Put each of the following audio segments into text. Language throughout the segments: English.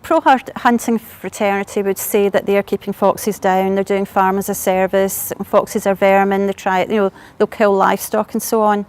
Pro-hunting fraternity would say that they're keeping foxes down, they're doing farm as a service, foxes are vermin, they'll kill livestock and so on.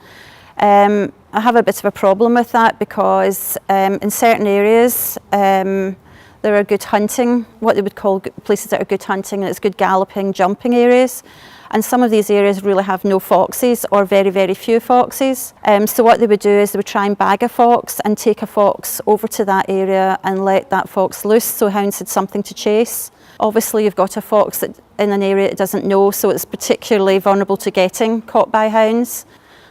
I have a bit of a problem with that because in certain areas there are good hunting, what they would call places that are good hunting, and it's good galloping, jumping areas. And some of these areas really have no foxes or very, very few foxes. So what they would do is they would try and bag a fox and take a fox over to that area and let that fox loose so hounds had something to chase. Obviously you've got a fox that in an area it doesn't know, so it's particularly vulnerable to getting caught by hounds.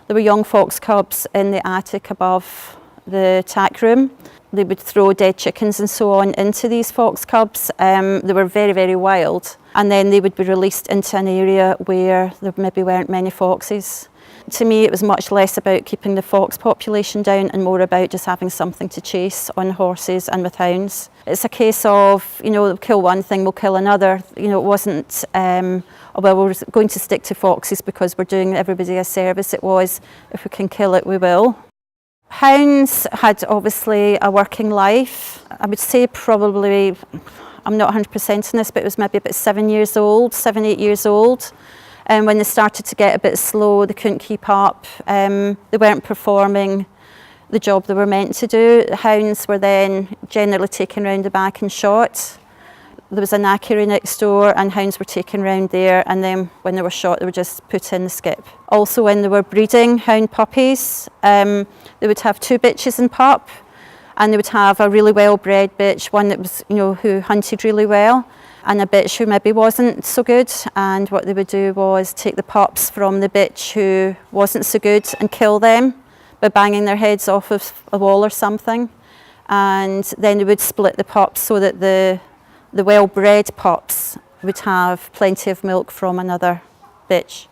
There were young fox cubs in the attic above the tack room. They would throw dead chickens and so on into these fox cubs. They were very, very wild. And then they would be released into an area where there maybe weren't many foxes. To me, it was much less about keeping the fox population down and more about just having something to chase on horses and with hounds. It's a case of, we'll kill one thing, we'll kill another. It wasn't, well, we're going to stick to foxes because we're doing everybody a service. It was, if we can kill it, we will. Hounds had obviously a working life. I would say probably, I'm not 100% on this, but it was maybe about 7, 8 years old. And when they started to get a bit slow, they couldn't keep up. They weren't performing the job they were meant to do. The hounds were then generally taken round the back and shot. There was a knackery next door and hounds were taken round there, and then when they were shot they were just put in the skip. Also when they were breeding hound puppies, they would have 2 bitches in pup, and they would have a really well bred bitch, one that was, who hunted really well, and a bitch who maybe wasn't so good. And what they would do was take the pups from the bitch who wasn't so good and kill them by banging their heads off of a wall or something. And then they would split the pups so that the well-bred pups would have plenty of milk from another bitch.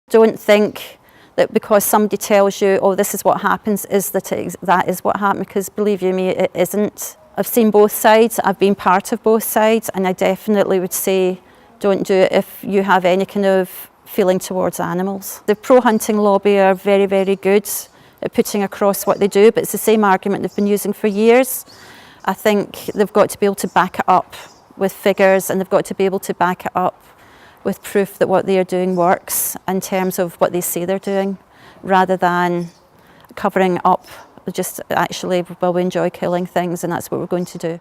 Don't think that because somebody tells you, oh, this is what happens, that is what happened, because believe you me, it isn't. I've seen both sides, I've been part of both sides, and I definitely would say don't do it if you have any kind of feeling towards animals. The pro-hunting lobby are very, very good at putting across what they do, but it's the same argument they've been using for years. I think they've got to be able to back it up with figures, and they've got to be able to back it up with proof that what they are doing works in terms of what they say they're doing, rather than covering up just actually, well, we enjoy killing things and that's what we're going to do.